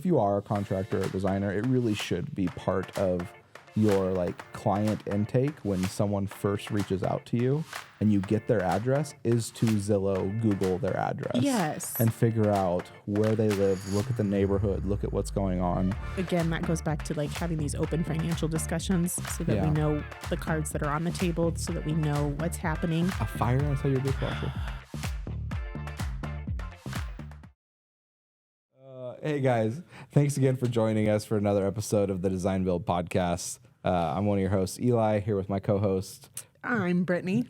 if you are a contractor or a designer, it really should be part of your like client intake when someone first reaches out to you and you get their address is to Zillow, Google their address. Yes. And figure out where they live, look at the neighborhood, look at what's going on. Again, that goes back to like having these open financial discussions so that we know the cards that are on the table, so that we know what's happening. A fire inside your dishwasher. Hey guys, thanks again for joining us for another episode of the Design Build podcast. I'm one of your hosts, Eli, here with my co-host. I'm Brittany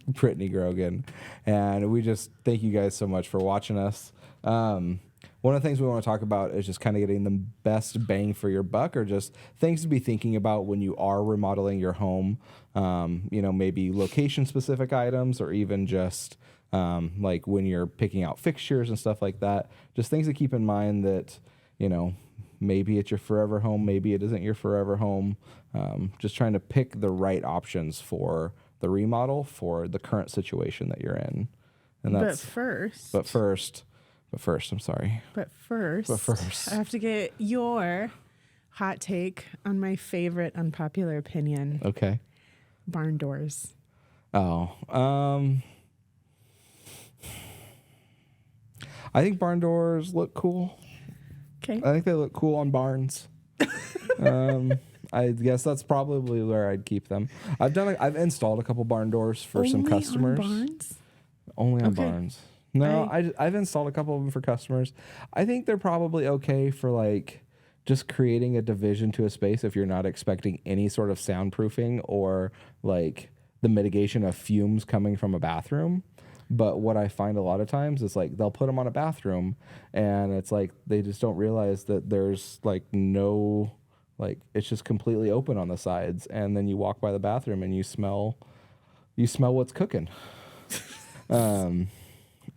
Grogan, and we just thank you guys so much for watching us. One of the things we want to talk about is just kind of getting the best bang for your buck, or just things to be thinking about when you are remodeling your home. Maybe location-specific items, or even just like when you're picking out fixtures and stuff like that. Just things to keep in mind that, maybe it's your forever home, maybe it isn't your forever home. Just trying to pick the right options for the remodel for the current situation that you're in. And But first, I'm sorry. But first, I have to get your hot take on my favorite unpopular opinion. Okay. Barn doors. Oh, I think barn doors look cool. Okay. I think they look cool on barns. I guess that's probably where I'd keep them. I've installed a couple barn doors for some customers. Only on barns? Only on barns. No, I've installed a couple of them for customers. I think they're probably okay for like just creating a division to a space if you're not expecting any sort of soundproofing or like the mitigation of fumes coming from a bathroom. But what I find a lot of times is like they'll put them on a bathroom and it's like they just don't realize that there's like no, like it's just completely open on the sides. And then you walk by the bathroom and you smell what's cooking.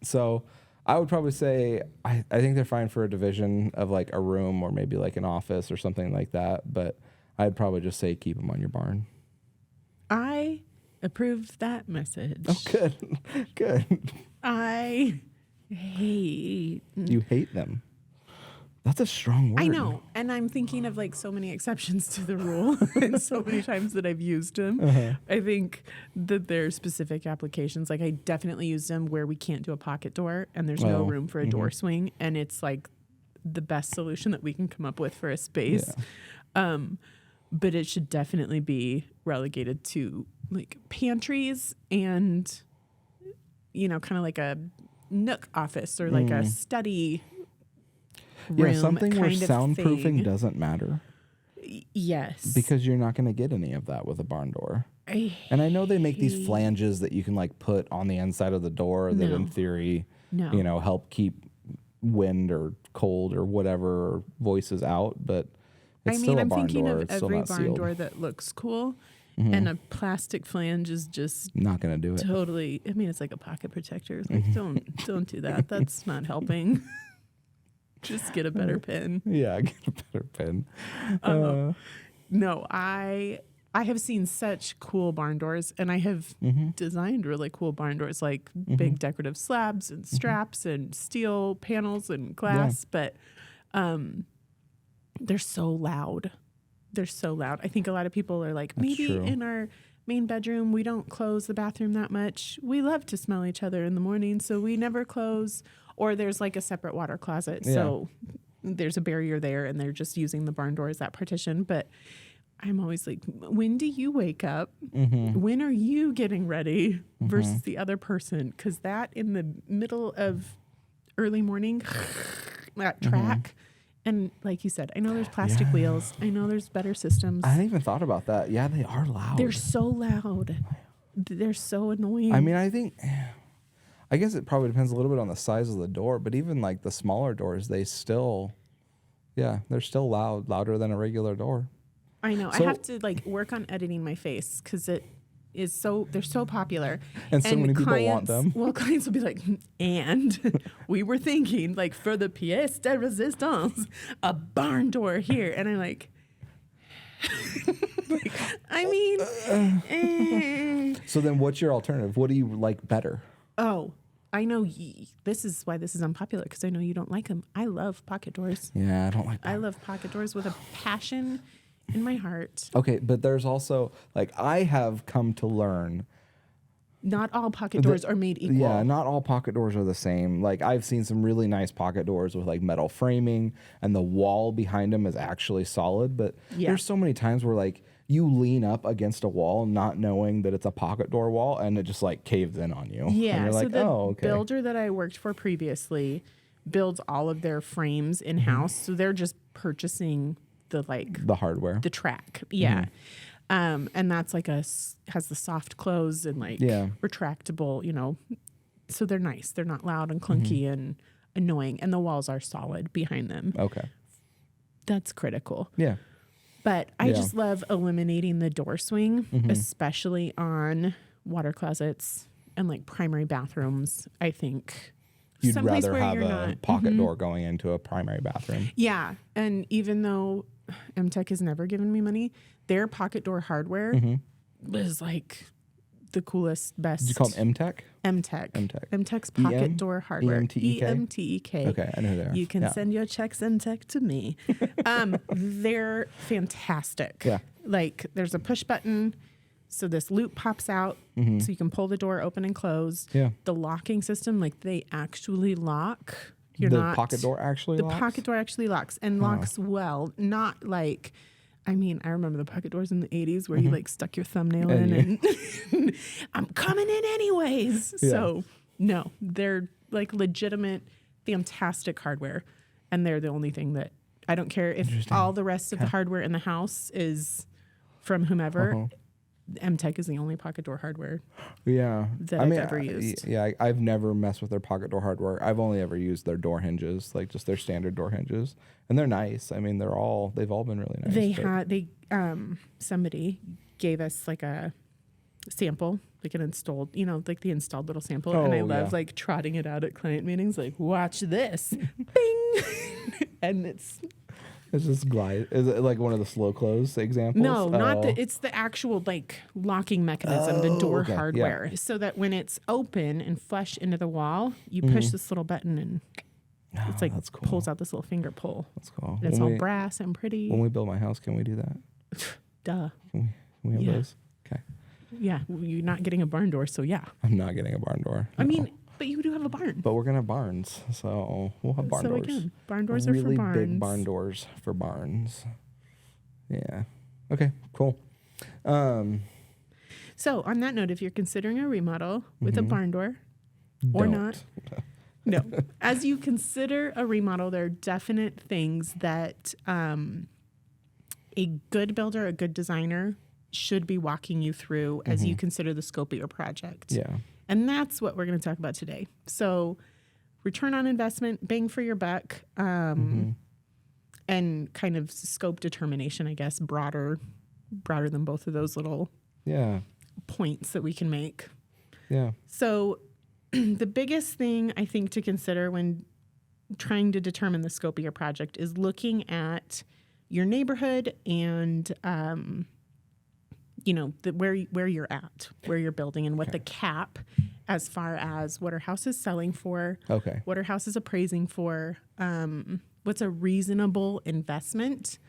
So I would probably say I think they're fine for a division of like a room or maybe like an office or something like that. But I'd probably just say keep them on your barn. I approve that message. Oh, good. I hate. You hate them. That's a strong word. I know. And I'm thinking of like so many exceptions to the rule and so many times that I've used them. Uh-huh. I think that there are specific applications. Like I definitely used them where we can't do a pocket door and there's no room for a door swing. And it's like the best solution that we can come up with for a space. Yeah. But it should definitely be relegated to like pantries and, kind of like a nook office or like a study room. Yeah, something where soundproofing doesn't matter. Yes. Because you're not going to get any of that with a barn door. And I know they make these flanges that you can like put on the inside of the door that in theory, help keep wind or cold or whatever voices out, but it's still a barn door. I'm thinking of every barn door that looks cool, and a plastic flange is just not going to do it. Totally. I mean, it's like a pocket protector. Like, don't do that. That's not helping. Just get a better pin. Yeah, get a better pin. No, I have seen such cool barn doors, and I have designed really cool barn doors, like big decorative slabs and straps and steel panels and glass, but they're so loud. I think a lot of people are like, maybe in our main bedroom, we don't close the bathroom that much. We love to smell each other in the morning, so we never close. Or there's like a separate water closet. Yeah. So there's a barrier there, and they're just using the barn door as that partition. But I'm always like, when do you wake up? When are you getting ready versus the other person? Because that in the middle of early morning, that track. And like you said, I know there's plastic wheels. I know there's better systems. I hadn't even thought about that. Yeah, they are loud. They're so loud. They're so annoying. I mean, I guess it probably depends a little bit on the size of the door, but even like the smaller doors, they're still loud, louder than a regular door. I know. So, I have to like work on editing my face because they're so popular. And so many people want them. Well, clients will be like, and we were thinking like for the pièce de résistance, a barn door here. And I'm like, So then what's your alternative? What do you like better? Oh, I know this is why this is unpopular, because I know you don't like them. I love pocket doors. Yeah, I don't like that. I love pocket doors with a passion in my heart. Okay, but there's also, like, I have come to learn. Not all pocket doors are made equal. Yeah, not all pocket doors are the same. Like, I've seen some really nice pocket doors with like metal framing and the wall behind them is actually solid. But there's so many times where like you lean up against a wall not knowing that it's a pocket door wall and it just like caves in on you. Yeah, and you're like, so the builder that I worked for previously builds all of their frames in-house. So they're just purchasing the hardware, the track. Yeah. And that's like has the soft close and like retractable, you know, so they're nice. They're not loud and clunky and annoying. And the walls are solid behind them. Okay. That's critical. Yeah. But I just love eliminating the door swing, especially on water closets and like primary bathrooms. I think you'd rather have a pocket door going into a primary bathroom. Yeah. And even though MTech has never given me money, their pocket door hardware was like the coolest, best. Did you call them MTech? MTech. MTech's pocket door hardware. EMTEK? EMTEK. Okay, I know who they are. You can send your checks MTech to me. They're fantastic. Yeah. Like there's a push button, so this loop pops out, so you can pull the door open and close. Yeah. The locking system, like they actually lock. The pocket door actually locks? The pocket door actually locks and locks well. Not like, I mean, I remember the pocket doors in the 80s where you like stuck your thumbnail in and I'm coming in anyways. Yeah. So no, they're like legitimate, fantastic hardware. And they're the only thing that I don't care if all the rest of the hardware in the house is from whomever. MTech is the only pocket door hardware that I've ever used. Yeah, I've never messed with their pocket door hardware. I've only ever used their door hinges, like just their standard door hinges. And they're nice. I mean, they've all been really nice. Somebody gave us like a sample, like an installed, you know, like the installed little sample. And I love like trotting it out at client meetings, like, watch this. Bing. And it's just glide. Is it like one of the slow close examples? No, not it's the actual like locking mechanism, the door hardware. Yeah. So that when it's open and flush into the wall, you push this little button and it's like that's cool. Pulls out this little finger pull. That's cool. And it's all brass and pretty. When we build my house, can we do that? Duh. Can we have those? Okay. Yeah. Well, you're not getting a barn door, so yeah. I'm not getting a barn door. I mean, but you do have a barn. But we're going to have barns, so we'll have barn doors. Again, barn doors are for barns. Really big barn doors for barns. Yeah. Okay, cool. So on that note, if you're considering a remodel with a barn door or not, no. As you consider a remodel, there are definite things that a good builder, a good designer should be walking you through as you consider the scope of your project. Yeah. And that's what we're going to talk about today. So return on investment, bang for your buck, and kind of scope determination, I guess, broader than both of those little points that we can make. Yeah. So the biggest thing I think to consider when trying to determine the scope of your project is looking at your neighborhood and where you're at, where you're building, and what the cap as far as what our house is selling for, what our house is appraising for, what's a reasonable investment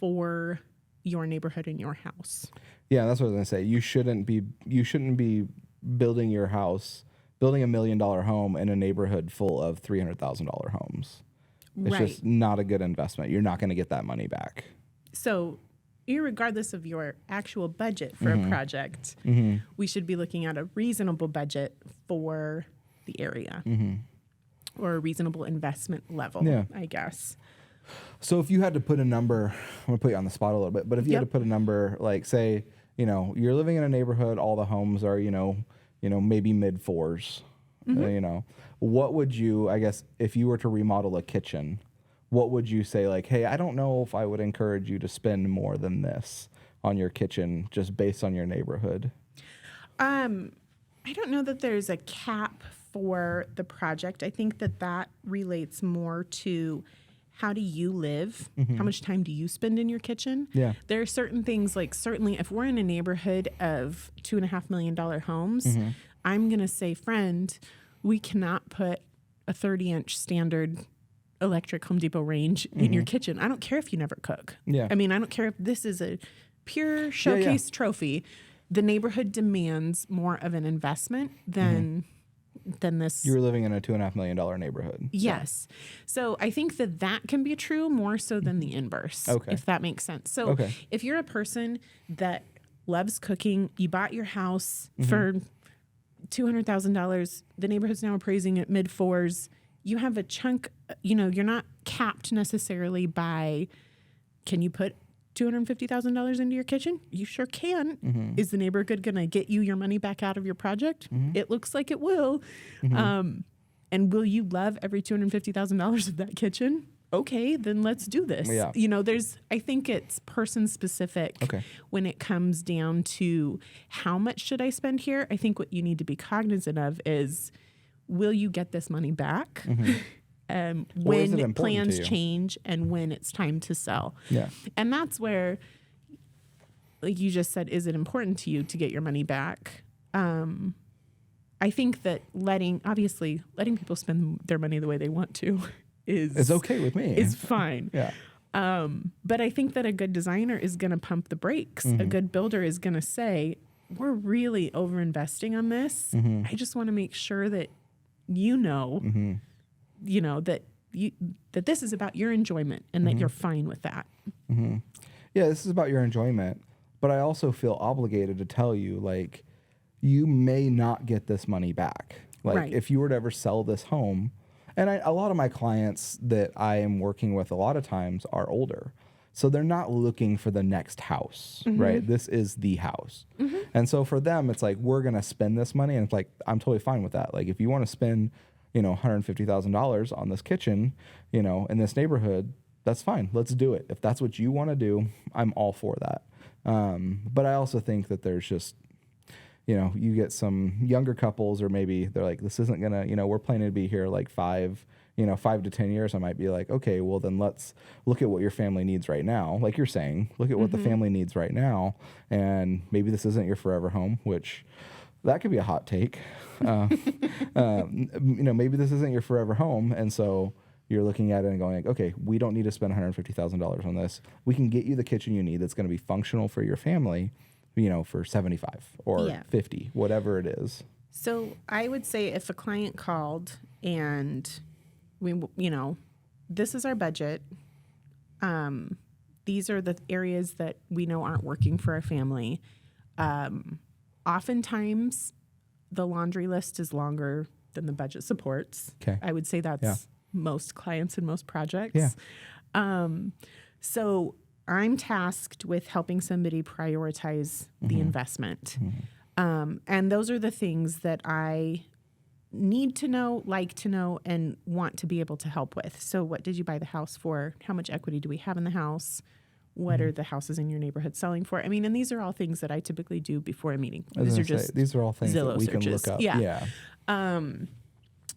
for your neighborhood and your house. Yeah, that's what I was gonna say. You shouldn't be building your house, building $1 million home in a neighborhood full of $300,000 homes. It's just not a good investment. You're not going to get that money back. So, irregardless of your actual budget for a project, we should be looking at a reasonable budget for the area or a reasonable investment level, I guess. So if you had to put a number, I'm going to put you on the spot a little bit, but if you had to put a number, like say, you're living in a neighborhood, all the homes are, maybe mid fours, what would you, I guess, if you were to remodel a kitchen, what would you say, like, hey, I don't know if I would encourage you to spend more than this on your kitchen just based on your neighborhood? I don't know that there's a cap for the project. I think that relates more to how do you live? How much time do you spend in your kitchen? Yeah. There are certain things, like certainly if we're in a neighborhood of $2.5 million homes, I'm going to say, friend, we cannot put a 30-inch standard electric Home Depot range in your kitchen. I don't care if you never cook. Yeah. I mean, I don't care if this is a pure showcase trophy. The neighborhood demands more of an investment than this. You were living in a $2.5 million neighborhood. Yes. So I think that can be true more so than the inverse, if that makes sense. So if you're a person that loves cooking, you bought your house for $200,000, the neighborhood's now appraising at mid-4s, you have a chunk, you're not capped necessarily by, can you put $250,000 into your kitchen? You sure can. Is the neighborhood going to get you your money back out of your project? It looks like it will. And will you love every $250,000 of that kitchen? Okay, then let's do this. Yeah. I think it's person specific when it comes down to how much should I spend here? I think what you need to be cognizant of is, will you get this money back? When plans change and when it's time to sell. Yeah. And that's where, like you just said, is it important to you to get your money back? I think that letting people spend their money the way they want to is okay with me. Is fine. Yeah. But I think that a good designer is going to pump the brakes. A good builder is going to say, we're really over investing on this. I just want to make sure that that this is about your enjoyment and that you're fine with that. Yeah, this is about your enjoyment. But I also feel obligated to tell you, like, you may not get this money back. Like, if you were to ever sell this home, and a lot of my clients that I am working with a lot of times are older. So they're not looking for the next house, right? This is the house. And so for them, it's like, we're going to spend this money. And it's like, I'm totally fine with that. Like, if you want to spend, $150,000 on this kitchen, in this neighborhood, that's fine. Let's do it. If that's what you want to do, I'm all for that. But I also think that there's just, you get some younger couples, or maybe they're like, this isn't going to, we're planning to be here like 5 to 10 years. I might be like, okay, well then let's look at what your family needs right now. Like you're saying, look at what the family needs right now. And maybe this isn't your forever home, which that could be a hot take. Maybe this isn't your forever home. And so you're looking at it and going like, okay, we don't need to spend $150,000 on this. We can get you the kitchen you need that's going to be functional for your family, for 75 or 50, whatever it is. So I would say if a client called and this is our budget. These are the areas that we know aren't working for our family. Oftentimes, the laundry list is longer than the budget supports. Okay. I would say that's most clients and most projects. Yeah. So I'm tasked with helping somebody prioritize the investment. And those are the things that I need to know, like to know, and want to be able to help with. So what did you buy the house for? How much equity do we have in the house? What are the houses in your neighborhood selling for? I mean, and these are all things that I typically do before a meeting. These are all things Zillow that we searches. Can look up. Yeah.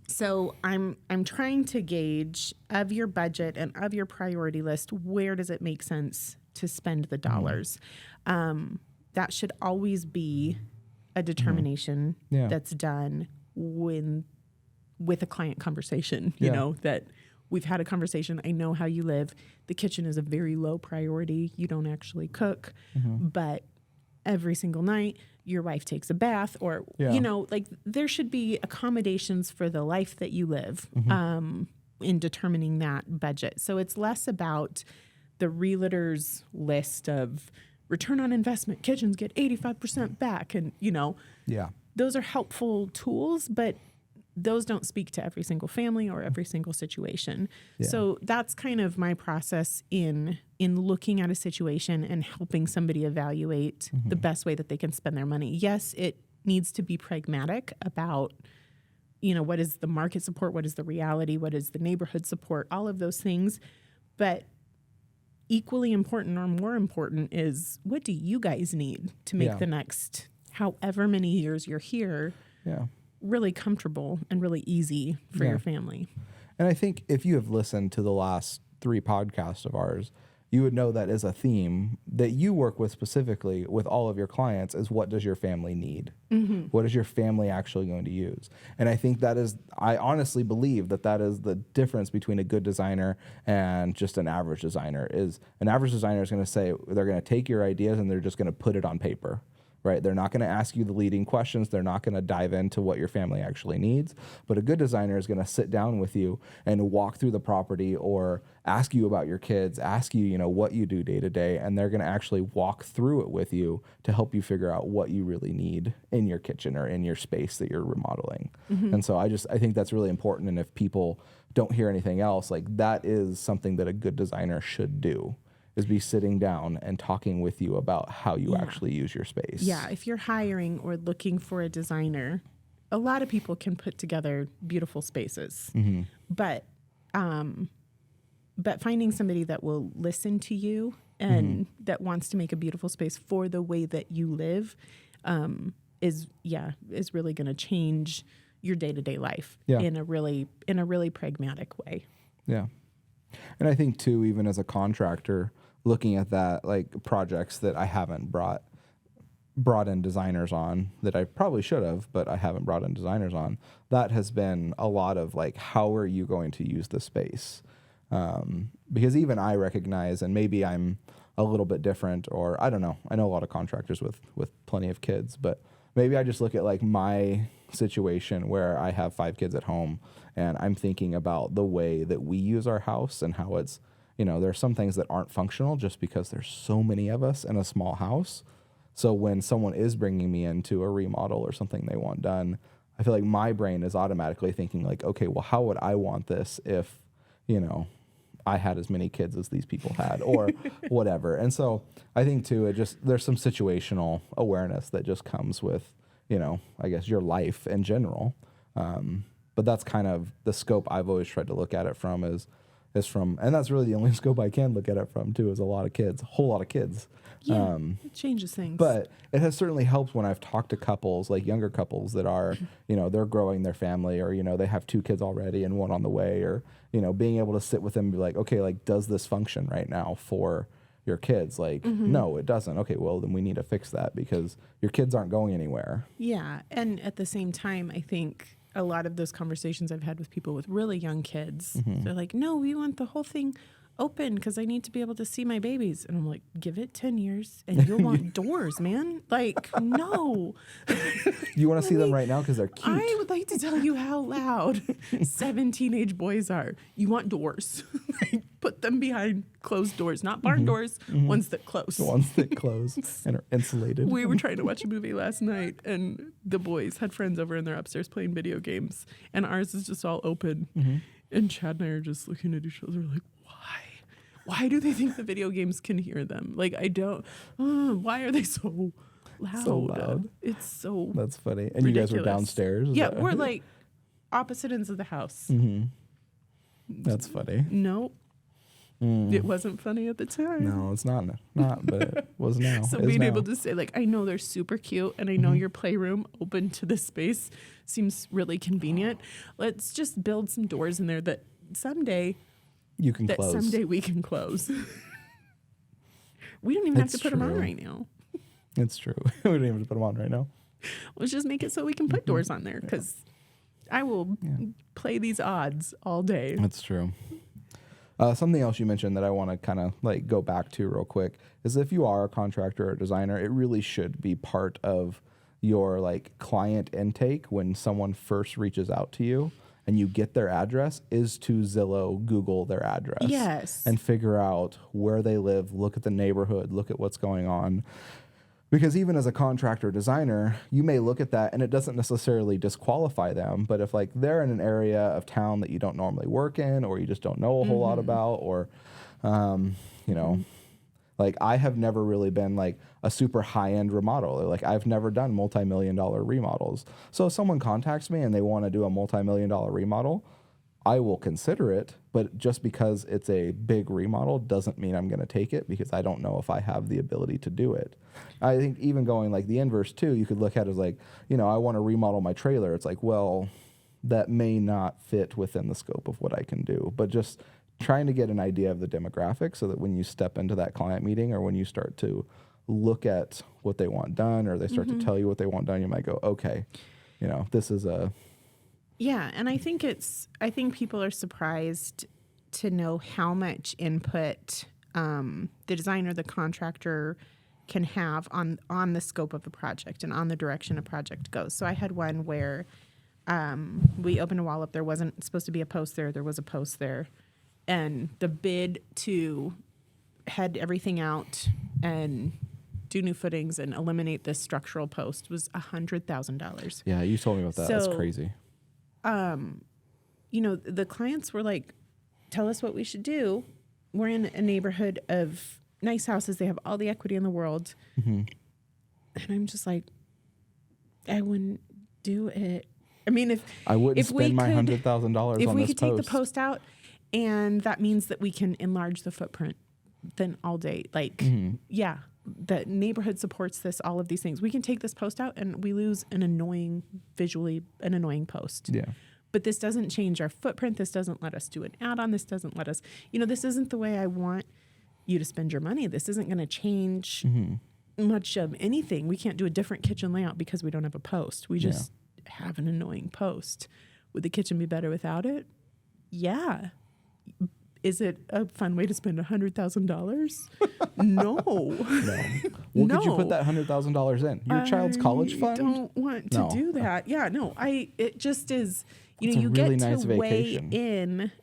So I'm trying to gauge of your budget and of your priority list, where does it make sense to spend the dollars? That should always be a determination that's done with a client conversation, that we've had a conversation. I know how you live. The kitchen is a very low priority. You don't actually cook, but every single night your wife takes a bath, or, there should be accommodations for the life that you live in determining that budget. So it's less about the realtor's list of return on investment, kitchens get 85% back. And, those are helpful tools, but those don't speak to every single family or every single situation. Yeah. So that's kind of my process in looking at a situation and helping somebody evaluate the best way that they can spend their money. Yes, it needs to be pragmatic about, what is the market support, what is the reality, what is the neighborhood support, all of those things. But equally important or more important is, what do you guys need to make the next however many years you're here really comfortable and really easy for your family. And I think if you have listened to the last 3 podcasts of ours, you would know that is a theme that you work with specifically with all of your clients is what does your family need? What is your family actually going to use? And I think I honestly believe that is the difference between a good designer and just an average designer. Is an average designer is going to say, they're going to take your ideas and they're just going to put it on paper. Right? They're not going to ask you the leading questions. They're not going to dive into what your family actually needs. But a good designer is going to sit down with you and walk through the property or ask you about your kids, ask you, what you do day to day. And they're going to actually walk through it with you to help you figure out what you really need in your kitchen or in your space that you're remodeling. And so I think that's really important. And if people don't hear anything else, like that is something that a good designer should do. Is be sitting down and talking with you about how you actually use your space. Yeah, if you're hiring or looking for a designer, a lot of people can put together beautiful spaces. But finding somebody that will listen to you and that wants to make a beautiful space for the way that you live is really going to change your day-to-day life in a really pragmatic way. Yeah. And I think too, even as a contractor, looking at that, like projects that I haven't brought in designers on that I probably should have, but I haven't brought in designers on, that has been a lot of like, how are you going to use the space? Because even I recognize, and maybe I'm a little bit different, or I don't know. I know a lot of contractors with plenty of kids, but maybe I just look at like my situation where I have 5 kids at home and I'm thinking about the way that we use our house and how it's, there are some things that aren't functional just because there's so many of us in a small house. So when someone is bringing me into a remodel or something they want done, I feel like my brain is automatically thinking like, okay, well, how would I want this if, I had as many kids as these people had or whatever. And so I think too, there's some situational awareness that just comes with, I guess your life in general. But that's kind of the scope I've always tried to look at it from is from, and that's really the only scope I can look at it from too, is a lot of kids, a whole lot of kids. Yeah, it changes things. But it has certainly helped when I've talked to couples, like younger couples that are, they're growing their family or, they have 2 kids already and one on the way, or, being able to sit with them and be like, okay, like, does this function right now for your kids? Like, no, it doesn't. Okay, well, then we need to fix that because your kids aren't going anywhere. Yeah. And at the same time, I think a lot of those conversations I've had with people with really young kids, they're like, no, we want the whole thing open because I need to be able to see my babies. And I'm like, give it 10 years and you'll want doors, man. Like, no. You want to see them right now because they're cute. I would like to tell you how loud 7 teenage boys are. You want doors. Like, put them behind closed doors, not barn doors, ones that close. The ones that close and are insulated. We were trying to watch a movie last night and the boys had friends over and they're upstairs playing video games and ours is just all open. And Chad and I are just looking at each other like, why do they think the video games can hear them? Like, I don't, why are they so loud? So loud. It's so That's funny. And ridiculous. You guys were downstairs? Yeah, we're like opposite ends of the house. That's funny. Nope. It wasn't funny at the time. No, it's not, but it was now. So being able to say, like, I know they're super cute and I know your playroom open to this space seems really convenient. Let's just build some doors in there that someday you can close. Someday we can close. We don't even have to put them on right now. It's true. We don't even have to put them on right now. Let's just make it so we can put doors on there because I will play these odds all day. That's true. Something else you mentioned that I want to kind of like go back to real quick is if you are a contractor or designer, it really should be part of your like client intake when someone first reaches out to you and you get their address is to Zillow, Google their address. Yes. And figure out where they live, look at the neighborhood, look at what's going on. Because even as a contractor designer, you may look at that and it doesn't necessarily disqualify them. But if like they're in an area of town that you don't normally work in or you just don't know a whole lot about or, like I have never really been like a super high-end remodeler. Like I've never done multi-million-dollar remodels. So if someone contacts me and they want to do a multi-million-dollar remodel, I will consider it. But just because it's a big remodel doesn't mean I'm going to take it because I don't know if I have the ability to do it. I think even going like the inverse too, you could look at it as like, I want to remodel my trailer. It's like, well, that may not fit within the scope of what I can do. But just trying to get an idea of the demographic so that when you step into that client meeting or when you start to look at what they want done or they start to tell you what they want done, you might go, okay, this is a... Yeah, and I think people are surprised to know how much input the designer, the contractor can have on the scope of a project and on the direction a project goes. So I had one where we opened a wall up. There wasn't supposed to be a post there. There was a post there. And the bid to head everything out and do new footings and eliminate this structural post was $100,000. Yeah, you told me about that. That's crazy. The clients were like, tell us what we should do. We're in a neighborhood of nice houses. They have all the equity in the world. And I'm just like, I wouldn't do it. I mean, if spend my $100,000 on this post. If we could take the post out and that means that we can enlarge the footprint, then all day. Like, yeah, the neighborhood supports this, all of these things. We can take this post out and we lose visually an annoying post. Yeah. But this doesn't change our footprint. This doesn't let us do an add-on. This doesn't let us, this isn't the way I want you to spend your money. This isn't going to change much of anything. We can't do a different kitchen layout because we don't have a post. We just have an annoying post. Would the kitchen be better without it? Yeah. Is it a fun way to spend $100,000? No. Well, could you put that $100,000 in? Your child's college fund? I don't want to do that. Yeah, no. It just is, It's you really get nice to vacation. weigh in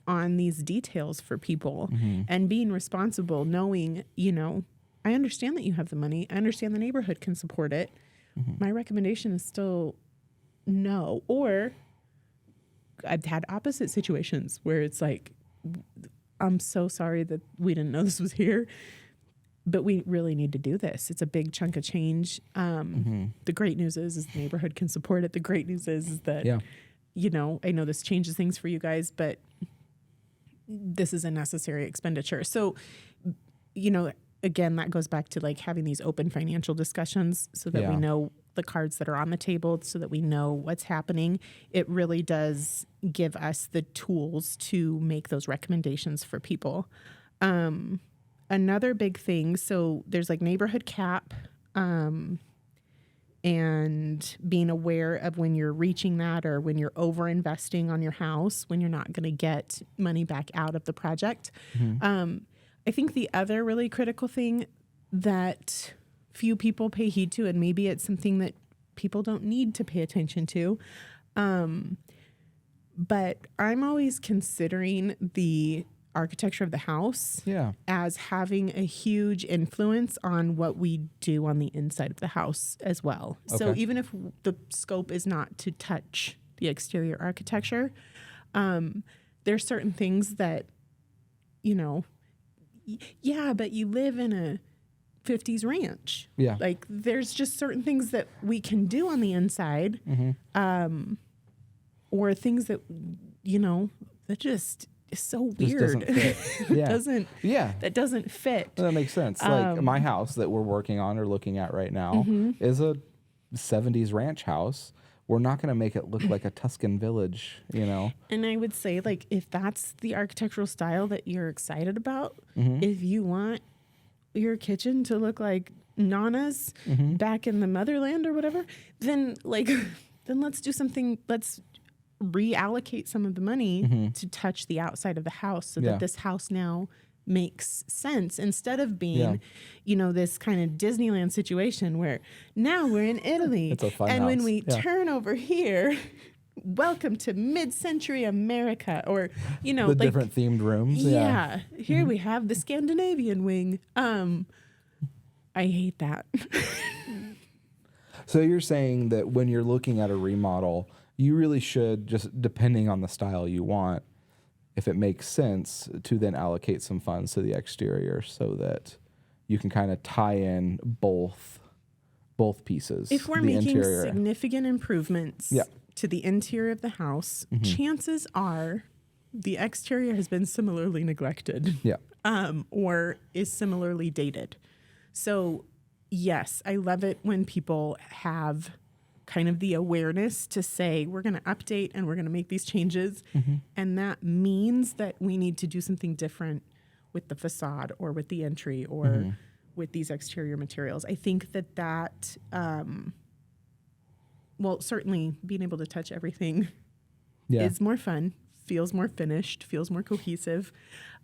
on these details for people and being responsible, knowing, I understand that you have the money. I understand the neighborhood can support it. My recommendation is still no. Or I've had opposite situations where it's like, I'm so sorry that we didn't know this was here, but we really need to do this. It's a big chunk of change. The great news is the neighborhood can support it. The great news is that, I know this changes things for you guys, but this is a necessary expenditure. So, again, that goes back to like having these open financial discussions so that we know the cards that are on the table, so that we know what's happening. It really does give us the tools to make those recommendations for people. Another big thing, so there's like neighborhood cap, and being aware of when you're reaching that or when you're over investing on your house, when you're not going to get money back out of the project. I think the other really critical thing that few people pay heed to, and maybe it's something that people don't need to pay attention to, but I'm always considering the architecture of the house as having a huge influence on what we do on the inside of the house as well. Okay. So even if the scope is not to touch the exterior architecture, there's certain things that, but you live in a 50s ranch. Yeah. Like there's just certain things that we can do on the inside, or things that, that just is so weird. That doesn't fit. That makes sense. Like my house that we're working on or looking at right now is a 70s ranch house. We're not going to make it look like a Tuscan village, And I would say, like, if that's the architectural style that you're excited about, if you want your kitchen to look like Nana's back in the motherland or whatever, then let's do something. Let's reallocate some of the money to touch the outside of the house so that this house now makes sense, instead of being, this kind of Disneyland situation where now we're in Italy. It's a fun and house. When we turn over here, welcome to mid-century America, or, the different themed rooms. Yeah. Here we have the Scandinavian wing. I hate that. So you're saying that when you're looking at a remodel, you really should, just depending on the style you want, if it makes sense, to then allocate some funds to the exterior so that you can kind of tie in both pieces. If we're making significant improvements to the interior of the house, chances are the exterior has been similarly neglected, or is similarly dated. So yes, I love it when people have kind of the awareness to say, we're going to update and we're going to make these changes. And that means that we need to do something different with the facade or with the entry or with these exterior materials. I think that, well, certainly being able to touch everything is more fun, feels more finished, feels more cohesive.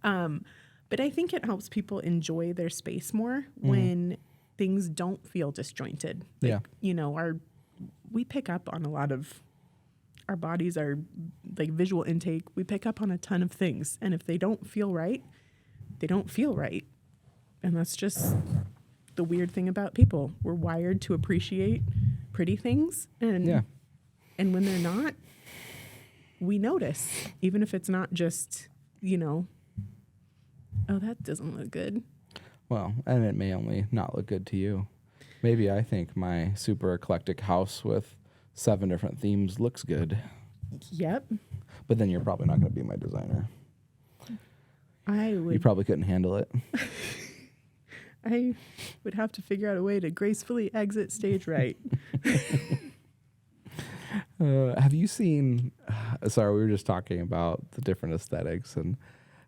But I think it helps people enjoy their space more when things don't feel disjointed. Like, you know, we pick up on a lot of our bodies, our like visual intake. We pick up on a ton of things. And if they don't feel right, they don't feel right. And that's just the weird thing about people. We're wired to appreciate pretty things. And when they're not, we notice, even if it's not just, you know, oh, that doesn't look good. Well, and it may only not look good to you. Maybe I think my super eclectic house with 7 different themes looks good. Yep. But then you're probably not going to be my designer. You probably couldn't handle it. I would have to figure out a way to gracefully exit stage right. Have you seen, sorry, we were just talking about the different aesthetics, and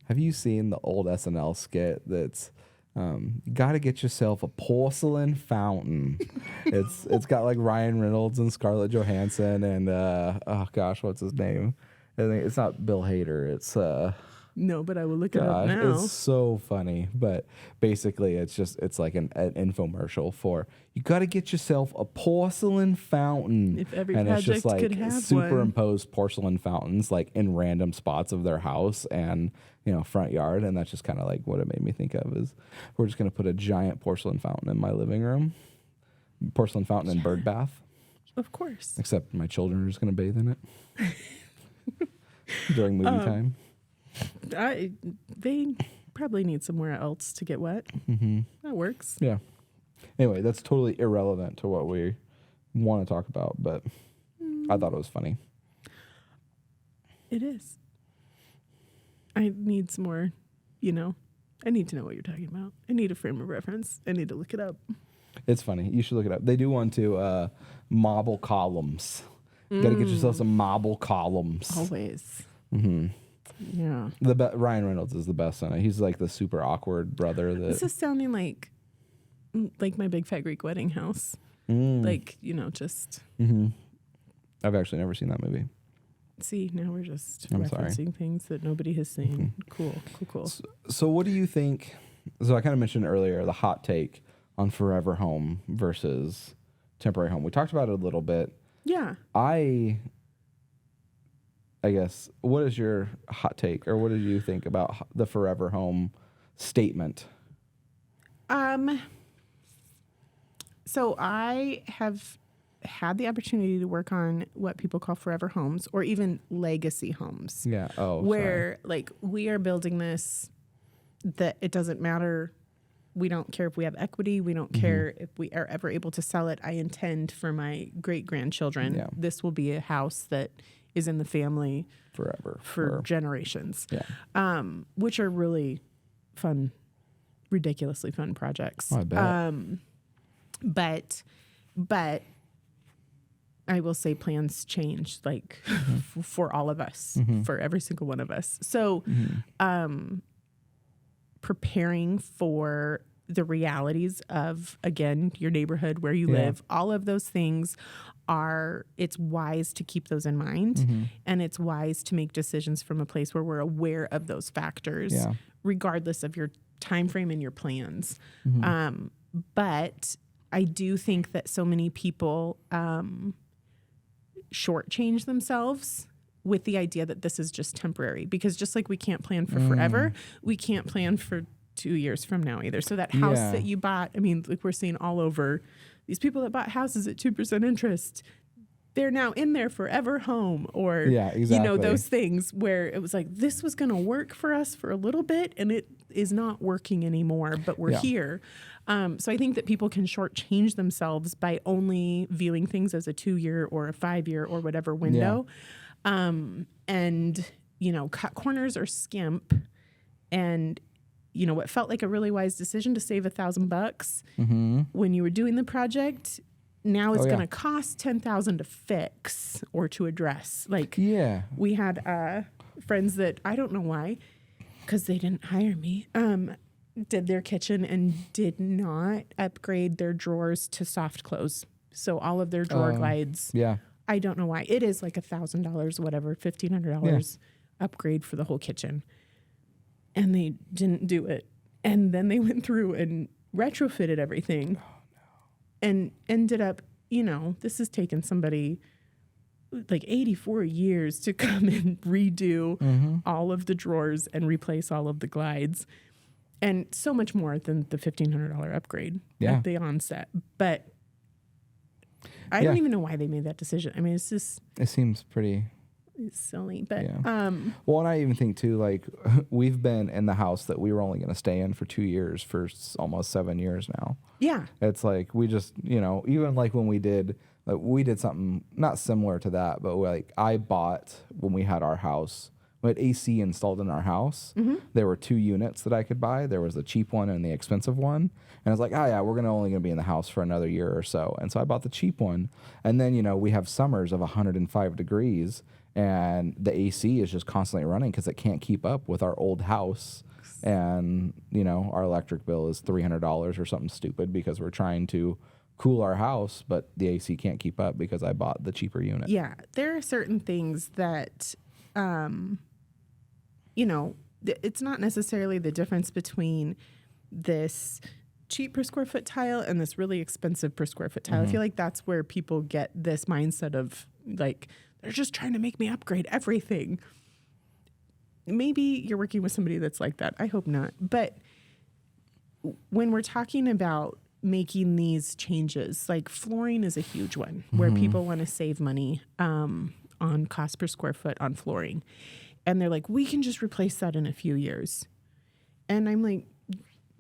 have you seen the old SNL skit that's, you got to get yourself a porcelain fountain? It's got like Ryan Reynolds and Scarlett Johansson and, oh gosh, what's his name? I think it's not Bill Hader. It's, no, but I will look it up now. It's so funny. But basically, it's like an infomercial for, you got to get yourself a porcelain fountain. If every and project it's just like could have superimposed porcelain fountains like in random spots of their house and, you know, front yard. And that's just kind of like what it made me think of is we're just going to put a giant porcelain fountain in my living room. Porcelain fountain and bird bath. Of course. Except my children are just going to bathe in it during movie time. They probably need somewhere else to get wet. That works. Yeah. Anyway, that's totally irrelevant to what we want to talk about, but I thought it was funny. It is. I need some more, you know, I need to know what you're talking about. I need a frame of reference. I need to look it up. It's funny. You should look it up. They do one to marble columns. You got to get yourself some marble columns. Always. Yeah. Ryan Reynolds is the best on it. He's like the super awkward brother. This is sounding like My Big Fat Greek Wedding House. Like, you know, just. I've actually never seen that movie. See, now we're just referencing things that nobody has seen. Cool. So what do you think? So I kind of mentioned earlier the hot take on forever home versus temporary home. We talked about it a little bit. Yeah. I guess, what is your hot take, or what did you think about the forever home statement? So I have had the opportunity to work on what people call forever homes or even legacy homes. Yeah. Oh, where like we are building this that it doesn't matter. We don't care if we have equity. We don't care if we are ever able to sell it. I intend for my great grandchildren, this will be a house that is in the family forever for generations. Yeah. Which are really fun, ridiculously fun projects. Oh, I bet. But I will say plans change, like for all of us, for every single one of us. So, preparing for the realities of, again, your neighborhood, where you live, all of those things it's wise to keep those in mind, and it's wise to make decisions from a place where we're aware of those factors, regardless of your time frame and your plans. But I do think that so many people shortchange themselves with the idea that this is just temporary, because just like we can't plan for forever, we can't plan for 2 years from now either. So that house that you bought, I mean, like we're seeing all over, these people that bought houses at 2% interest, they're now in their forever home, or, you know, those things where it was like, this was going to work for us for a little bit and it is not working anymore, but we're here. So I think that people can shortchange themselves by only viewing things as a 2-year or a 5-year or whatever window. And, you know, cut corners or skimp. And, you know, what felt like a really wise decision to save $1,000 when you were doing the project now it's going to cost $10,000 to fix or to address. Like, we had friends that, I don't know why, because they didn't hire me, did their kitchen and did not upgrade their drawers to soft close. So all of their drawer glides. Yeah. I don't know why. It is like $1,000, whatever, $1,500 upgrade for the whole kitchen. And they didn't do it. And then they went through and retrofitted everything. Oh, no. And ended up, this has taken somebody like 84 years to come and redo all of the drawers and replace all of the glides. And so much more than the $1,500 upgrade at the onset. But I don't even know why they made that decision. I mean, it's just... It seems pretty... silly, but... Well, and I even think, too, like, we've been in the house that we were only going to stay in for 2 years for almost 7 years now. Yeah. It's like, we just, even like when we did something not similar to that, but like I bought when we had our house... We had AC installed in our house. There were 2 units that I could buy. There was the cheap one and the expensive one. And I was like, we're only going to be in the house for another year or so. And so I bought the cheap one. And then, we have summers of 105 degrees and the AC is just constantly running because it can't keep up with our old house. And, our electric bill is $300 or something stupid because we're trying to cool our house, but the AC can't keep up because I bought the cheaper unit. Yeah. There are certain things that... it's not necessarily the difference between this cheap per square foot tile and this really expensive per square foot tile. I feel like that's where people get this mindset of like, they're just trying to make me upgrade everything. Maybe you're working with somebody that's like that. I hope not. But when we're talking about making these changes, like flooring is a huge one where people want to save money on cost per square foot on flooring. And they're like, we can just replace that in a few years. And I'm like,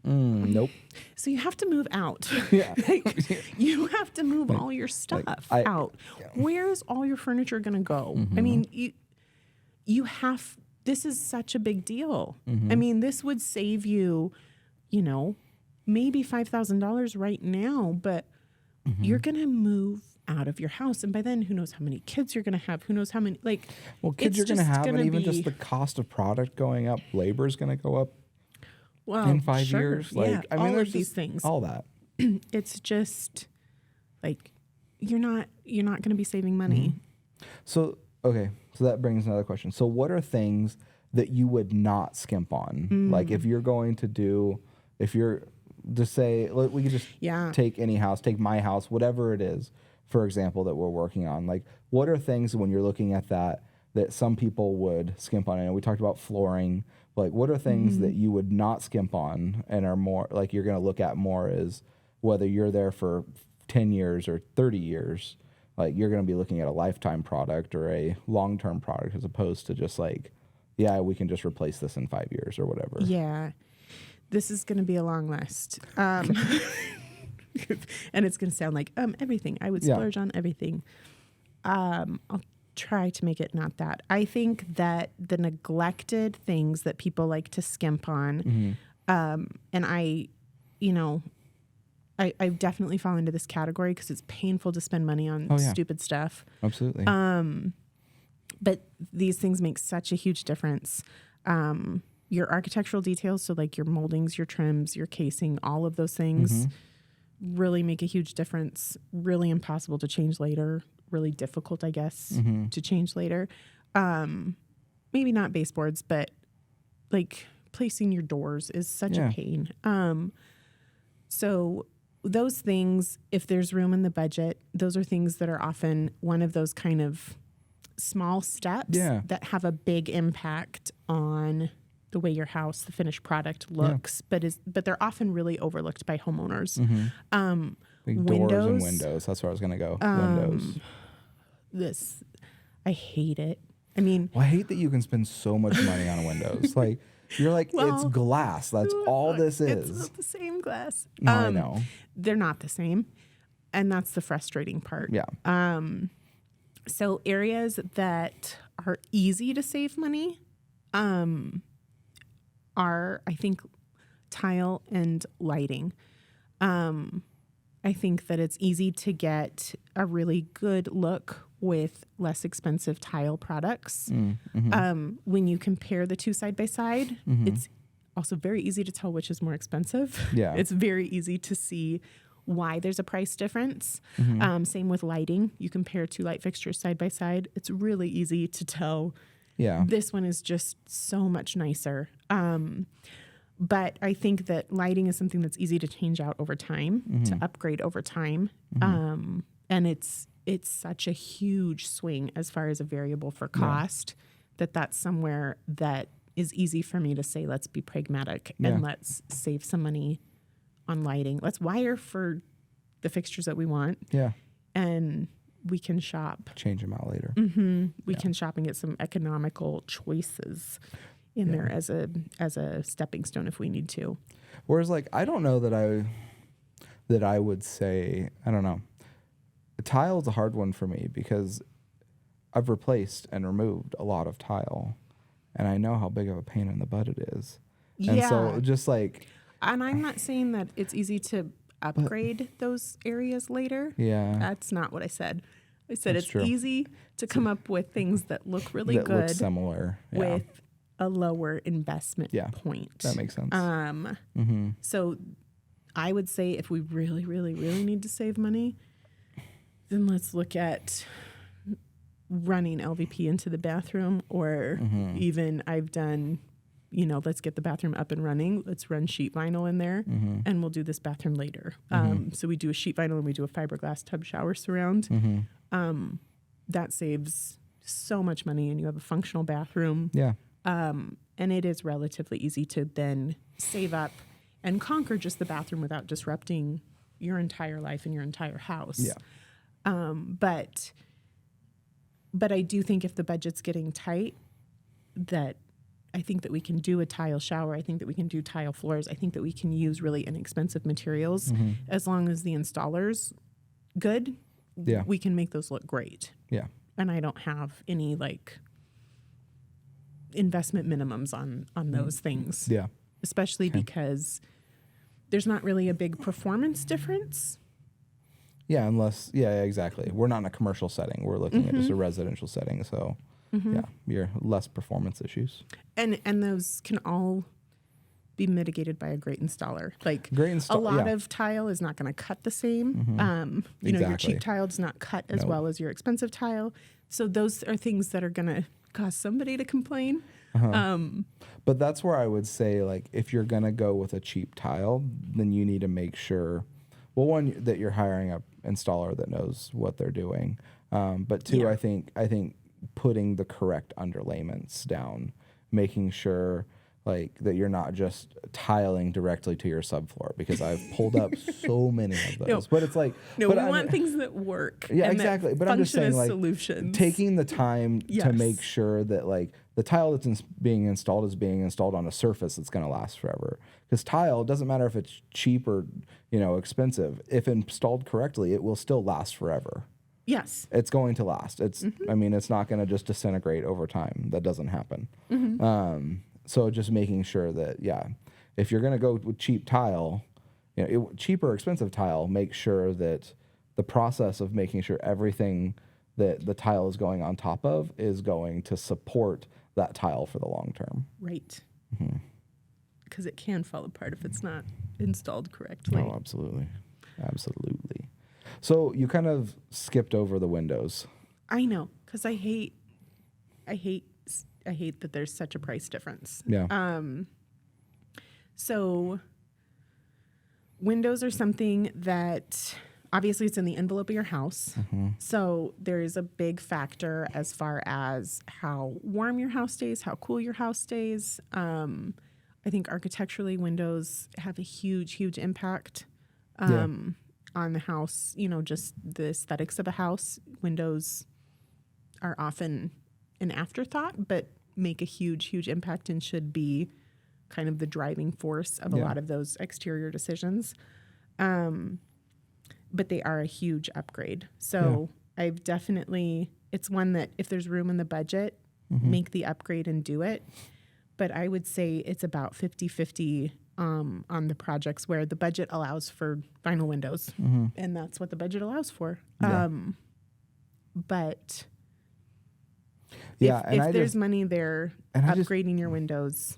nope. So you have to move out. You have to move all your stuff out. Yeah. Where's all your furniture going to go? I mean, you have, this is such a big deal. I mean, this would save you, maybe $5,000 right now, but you're going to move out of your house. And by then, who knows how many kids you're going to have? Who knows how many, kids you're going to have, and even just the cost of product going up, labor is going to go up in 5 years. I mean, all of these things. All that. It's just like, you're not going to be saving money. So that brings another question. So what are things that you would not skimp on? Like if you're to say, we could just take any house, take my house, whatever it is, for example, that we're working on. Like, what are things when you're looking at that some people would skimp on? And we talked about flooring. Like, what are things that you would not skimp on and are more, like, you're going to look at more as whether you're there for 10 years or 30 years, like, you're going to be looking at a lifetime product or a long-term product as opposed to just like, we can just replace this in 5 years or whatever. Yeah. This is going to be a long list. And it's going to sound like everything. I would splurge on everything. I'll try to make it not that. I think that the neglected things that people like to skimp on, and I definitely fall into this category because it's painful to spend money on stupid stuff. Absolutely. But these things make such a huge difference. Your architectural details, so like your moldings, your trims, your casing, all of those things really make a huge difference. Really impossible to change later. Really difficult, I guess, to change later. Maybe not baseboards, but like placing your doors is such a pain. So those things, if there's room in the budget, those are things that are often one of those kind of small steps that have a big impact on the way your house, the finished product looks, but they're often really overlooked by homeowners. Like doors and windows. That's where I was going to go. Windows. I hate it. I mean, I hate that you can spend so much money on windows. Like, you're like, it's glass. That's all this is. It's not the same glass. No, I know. They're not the same. And that's the frustrating part. Yeah. So areas that are easy to save money are, I think, tile and lighting. I I think that it's easy to get a really good look with less expensive tile products. When you compare the two side by side, it's also very easy to tell which is more expensive. Yeah. It's very easy to see why there's a price difference. Same with lighting. You compare two light fixtures side by side. It's really easy to tell this one is just so much nicer. But I think that lighting is something that's easy to change out over time, to upgrade over time. And it's such a huge swing as far as a variable for cost that's somewhere that is easy for me to say, let's be pragmatic and let's save some money on lighting. Let's wire for the fixtures that we want. Yeah. And we can shop. Change them out later. We can shop and get some economical choices in there as a stepping stone if we need to. Whereas, like, I don't know that I would say, I don't know. Tile is a hard one for me because I've replaced and removed a lot of tile, and I know how big of a pain in the butt it is. And so just like... And I'm not saying that it's easy to upgrade those areas later. Yeah. That's not what I said. I said it's easy to come up with things that look really good. That look similar. With a lower investment point. That makes sense. So I would say if we really, really, really need to save money, then let's look at running LVP into the bathroom, or even I've done, let's get the bathroom up and running. Let's run sheet vinyl in there and we'll do this bathroom later. So we do a sheet vinyl and we do a fiberglass tub shower surround. That saves so much money and you have a functional bathroom. Yeah. And it is relatively easy to then save up and conquer just the bathroom without disrupting your entire life and your entire house. Yeah. But I do think if the budget's getting tight, that I think that we can do a tile shower. I think that we can do tile floors. I think that we can use really inexpensive materials as long as the installer's good. Yeah. We can make those look great. Yeah. And I don't have any investment minimums on those things. Yeah. Especially because there's not really a big performance difference. Yeah, exactly. We're not in a commercial setting. We're looking at just a residential setting. So, you're less performance issues. And those can all be mitigated by a great installer. A lot of tile is not going to cut the same. Your cheap tile does not cut as well as your expensive tile. So those are things that are going to cause somebody to complain. But that's where I would say, if you're going to go with a cheap tile, then you need to make sure, well, one, that you're hiring an installer that knows what they're doing. But two, I think putting the correct underlayments down, making sure that you're not just tiling directly to your subfloor, because I've pulled up so many of those. But it's we want things that work. Yeah, exactly. But I'm just saying, solutions. Taking the time to make sure that the tile that's being installed is being installed on a surface that's going to last forever. Because tile, it doesn't matter if it's cheap or expensive. If installed correctly, it will still last forever. Yes, it's going to last. It's it's not going to just disintegrate over time. That doesn't happen. So just making sure that, if you're going to go with cheap tile, cheap or expensive tile, make sure that the process of making sure everything that the tile is going on top of is going to support that tile for the long term. Right. Because it can fall apart if it's not installed correctly. Oh, absolutely. Absolutely. So you kind of skipped over the windows. I know, because I hate that there's such a price difference. Yeah. So windows are something that obviously it's in the envelope of your house. So there is a big factor as far as how warm your house stays, how cool your house stays. I think architecturally windows have a huge, huge impact on the house. Just the aesthetics of a house. Windows are often an afterthought, but make a huge, huge impact and should be kind of the driving force of a lot of those exterior decisions. But they are a huge upgrade. So I've definitely, it's one that if there's room in the budget, make the upgrade and do it. But I would say it's about 50-50 on the projects where the budget allows for vinyl windows, and that's what the budget allows for. Yeah. But Yeah, if there's money there, upgrading your windows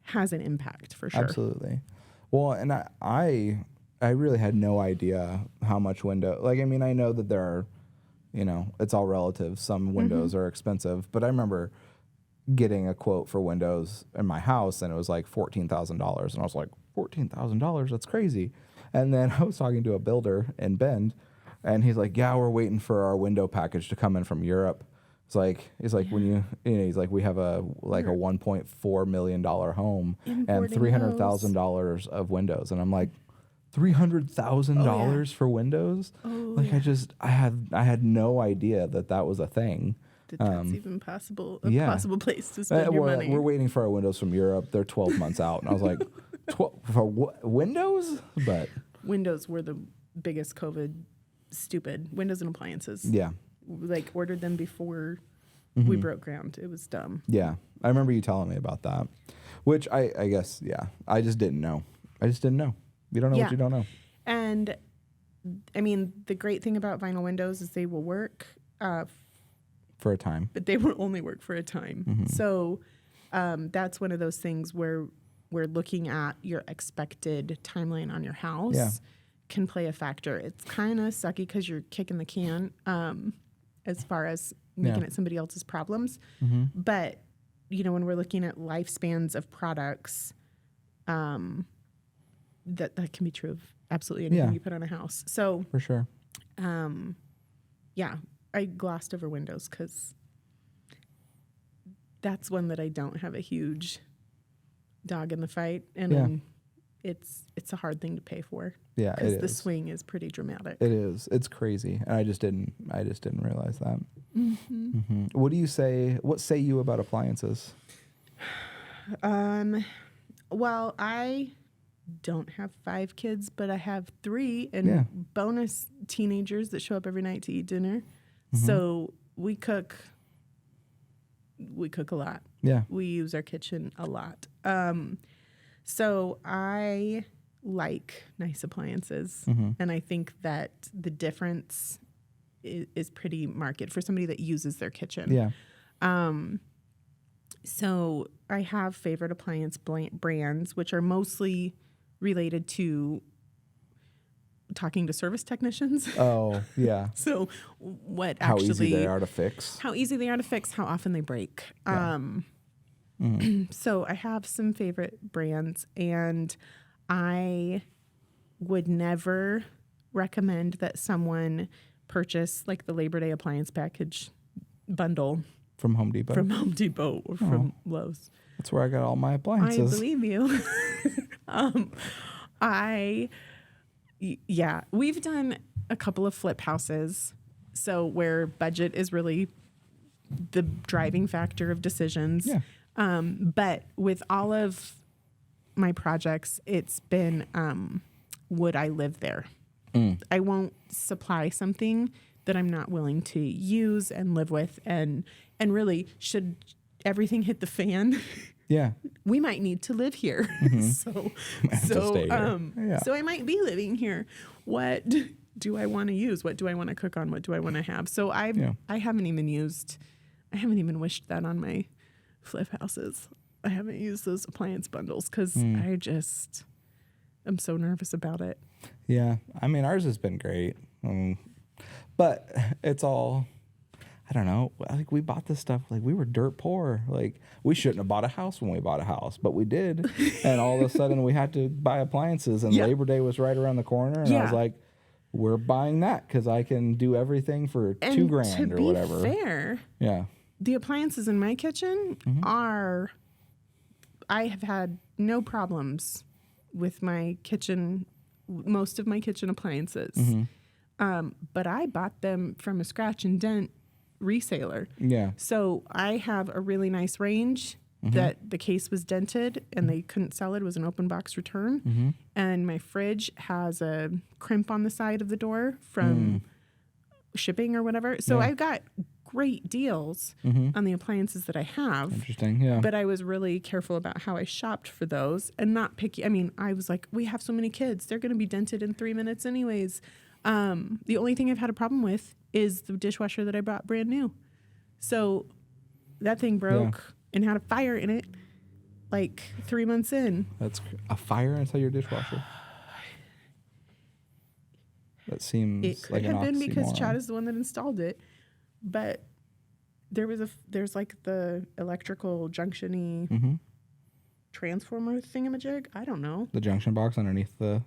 has an impact for sure. Absolutely. Well, and I really had no idea how much window. Like, I mean, I know that there are, it's all relative. Some windows are expensive, but I remember getting a quote for windows in my house, and it was like $14,000, and I was like, $14,000? That's crazy. And then I was talking to a builder in Bend, and he's like, yeah, we're waiting for our window package to come in from Europe. He's like, when he's like, we have a $1.4 million home and $300,000 of windows. And I'm like, $300,000 for windows? I had no idea that was a thing. That's even possible, possible place to spend your money. We're waiting for our windows from Europe. They're 12 months out. And I was like, 12 for windows? But windows were the biggest COVID stupid. Windows and appliances. Yeah. Like, ordered them before we broke ground. It was dumb. Yeah. I remember you telling me about that, which I guess, I just didn't know. You don't know what you don't know. And, I mean, the great thing about vinyl windows is they will work for a time. But they will only work for a time. So that's one of those things where we're looking at your expected timeline on your house can play a factor. It's kind of sucky because you're kicking the can as far as making it somebody else's problems. But, when we're looking at lifespans of products, that can be true of absolutely anything you put on a house. So for sure. I glossed over windows because that's one that I don't have a huge dog in the fight, and it's a hard thing to pay for. Yeah, because the swing is pretty dramatic. It is. It's crazy, and I just didn't realize that. What do you say? What say you about appliances? Well, I don't have 5 kids, but I have 3, and bonus teenagers that show up every night to eat dinner. So we cook a lot. Yeah. We use our kitchen a lot. So I like nice appliances, and I think that the difference is pretty marked for somebody that uses their kitchen. Yeah. So I have favorite appliance brands, which are mostly related to talking to service technicians. Oh, yeah. So how easy they are to fix. How often they break. Yeah. So I have some favorite brands, and I would never recommend that someone purchase like the Labor Day appliance package bundle from Home Depot. Or from Lowe's. That's where I got all my appliances. I believe you. We've done a couple of flip houses, so where budget is really the driving factor of decisions. Yeah. But with all of my projects, it's been, would I live there? I won't supply something that I'm not willing to use and live with, and really, should everything hit the fan, we might need to live here. So I might be living here. What do I want to use? What do I want to cook on? What do I want to have? So I haven't even wished that on my flip houses. I haven't used those appliance bundles because I'm so nervous about it. Yeah. I mean, ours has been great. But it's all, I don't know. Like, we bought this stuff, like, we were dirt poor. Like, we shouldn't have bought a house when we bought a house, but we did. And all of a sudden we had to buy appliances, and Labor Day was right around the corner. And I was like, we're buying that because I can do everything for $2,000 or whatever. To be fair, the appliances in my kitchen I have had no problems with my kitchen, most of my kitchen appliances. But I bought them from a scratch and dent reseller. Yeah. So I have a really nice range that the case was dented and they couldn't sell it. It was an open box return. And my fridge has a crimp on the side of the door from shipping or whatever. So I've got great deals on the appliances that I have. Interesting, yeah. But I was really careful about how I shopped for those and not picky. I mean, I was like, we have so many kids. They're going to be dented in 3 minutes anyways. The only thing I've had a problem with is the dishwasher that I bought brand new. So that thing broke and had a fire in it like 3 months in. That's a fire inside your dishwasher? That seems it like could an have been because oxymoron. Chad is the one that installed it, but there's like the electrical junction-y transformer thingamajig. I don't know. The junction box underneath the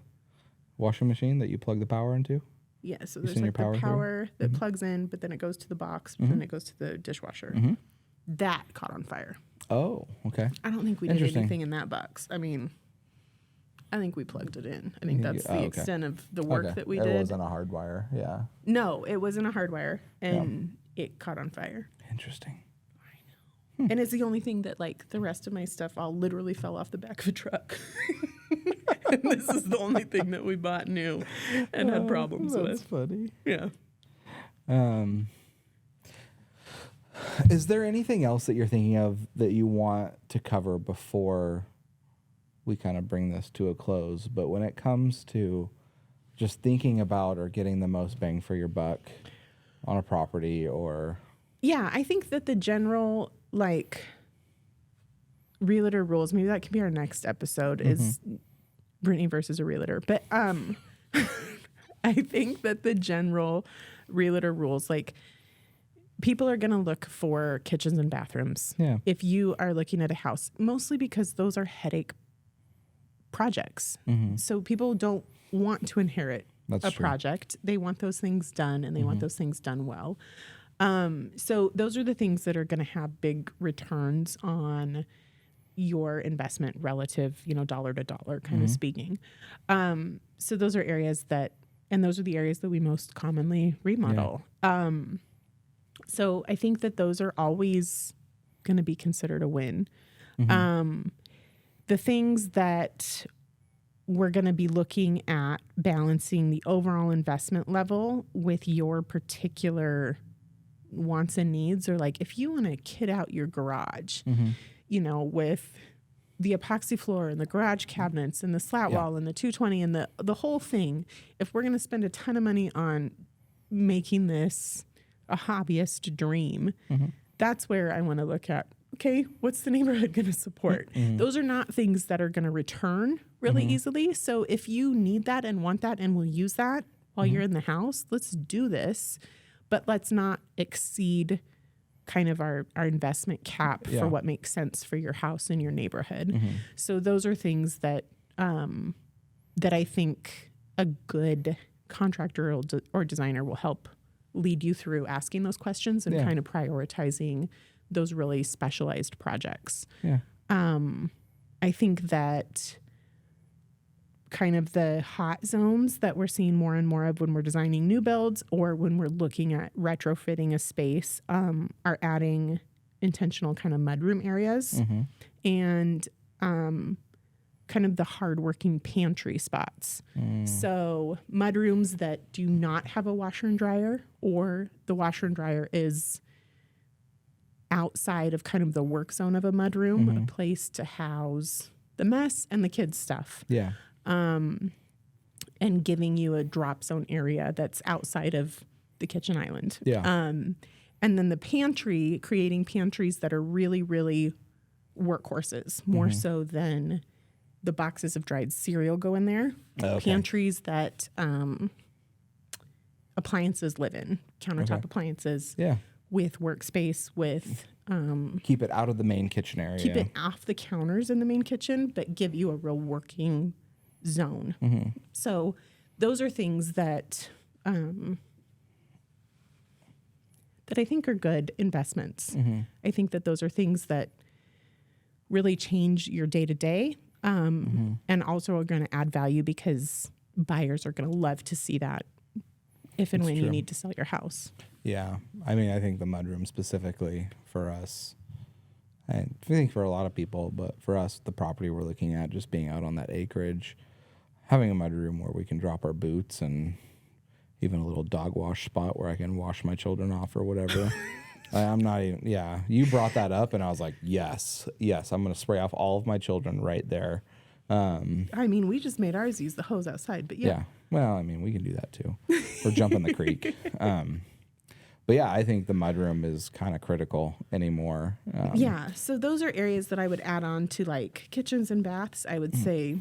washing machine that you plug the power into? Yeah, so You there's seen like your the power power that plugs in, but then it goes to the box, but then it goes to the dishwasher. That caught on fire. Oh, okay. I don't think we did Interesting. anything in that box. I mean, I think we plugged it in. I think that's the okay. extent of the work that we did. It wasn't a hard wire, yeah. No, it wasn't a hardwire, and it caught on fire. Interesting. And it's the only thing that, like, the rest of my stuff all literally fell off the back of a truck. And this is the only thing that we bought new and had problems That's with. funny. Yeah. Is there anything else that you're thinking of that you want to cover before we kind of bring this to a close? But when it comes to just thinking about or getting the most bang for your buck on a property or... Yeah, I think that the general, like, realtor rules, maybe that could be our next episode, is Brittany versus a realtor. But I think that the general realtor rules, like, people are going to look for kitchens and bathrooms if you are looking at a house, mostly because those are headache projects. So people don't want to inherit That's a true. project. They want those things done, and they want those things done well. So those are the things that are going to have big returns on your investment relative, dollar to dollar kind of speaking. So those are areas those are the areas that we most commonly remodel. So I think that those are always going to be considered a win. The things that we're going to be looking at balancing the overall investment level with your particular wants and needs, or like if you want to kit out your garage, with the epoxy floor and the garage cabinets and the slat wall and the 220 and the whole thing, if we're going to spend a ton of money on making this a hobbyist dream, that's where I want to look at, okay, what's the neighborhood going to support? Those are not things that are going to return really easily. So if you need that and want that and will use that while you're in the house, let's do this. But let's not exceed kind of our investment cap for what makes sense for your house and your neighborhood. So those are things that that I think a good contractor or designer will help lead you through asking those questions and kind of prioritizing those really specialized projects. I think that kind of the hot zones that we're seeing more and more of when we're designing new builds or when we're looking at retrofitting a space are adding intentional kind of mudroom areas and kind of the hardworking pantry spots. So mudrooms that do not have a washer and dryer, or the washer and dryer is outside of kind of the work zone of a mudroom, a place to house the mess and the kids' stuff. And giving you a drop zone area that's outside of the kitchen island. And then the pantry, creating pantries that are really, really workhorses, more so than the boxes of dried cereal go in there. Pantries that appliances live in, countertop appliances with workspace, with... keep it out of the main kitchen area. Keep it off the counters in the main kitchen, but give you a real working zone. So those are things that that I think are good investments. I think that those are things that really change your day to day, and also are going to add value because buyers are going to love to see that if and when you need to sell your house. Yeah. I mean, I think the mudroom specifically for us, I think for a lot of people, but for us, the property we're looking at, just being out on that acreage, having a mudroom where we can drop our boots and even a little dog wash spot where I can wash my children off or whatever. I'm not even, yeah. You brought that up, and I was like, yes, I'm going to spray off all of my children right there. I mean, we just made ours use the hose outside, but yeah. Well, I mean, we can do that too. Or jump in the creek. But yeah, I think the mudroom is kind of critical anymore. Yeah. So those are areas that I would add on to like kitchens and baths. I would say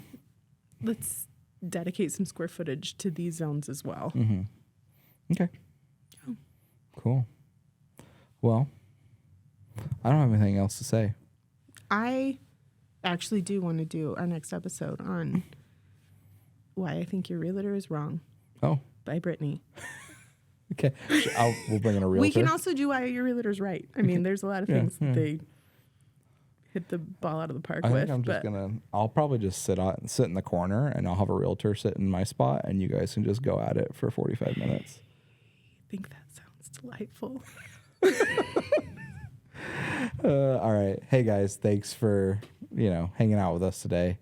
let's dedicate some square footage to these zones as well. Mm-hmm. Okay. Oh. Cool. Well, I don't have anything else to say. I actually do want to do our next episode on Why I Think Your Realtor is Wrong. Oh. By Brittany. Okay. We'll bring in a realtor. We can also do Why Your Realtor's Right. I mean, there's a lot of things that they hit the ball out of the park with. I'll probably just sit in the corner, and I'll have a realtor sit in my spot, and you guys can just go at it for 45 minutes. I think that sounds delightful. All right. Hey guys, thanks for, hanging out with us today.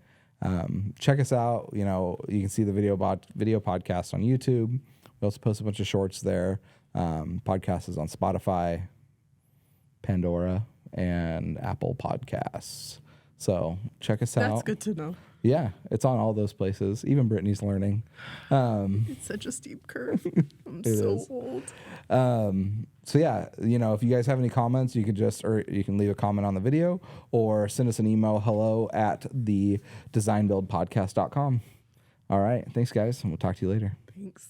Check us out. You can see the video podcast on YouTube. We also post a bunch of shorts there. Podcast is on Spotify, Pandora, and Apple Podcasts. So check us out. That's good to know. Yeah, it's on all those places. Even Brittany's learning. It's such a steep curve. I'm so old. So yeah, if you guys have any comments, you can leave a comment on the video or send us an email, hello@thedesignbuildpodcast.com. All right. Thanks guys. And we'll talk to you later. Thanks.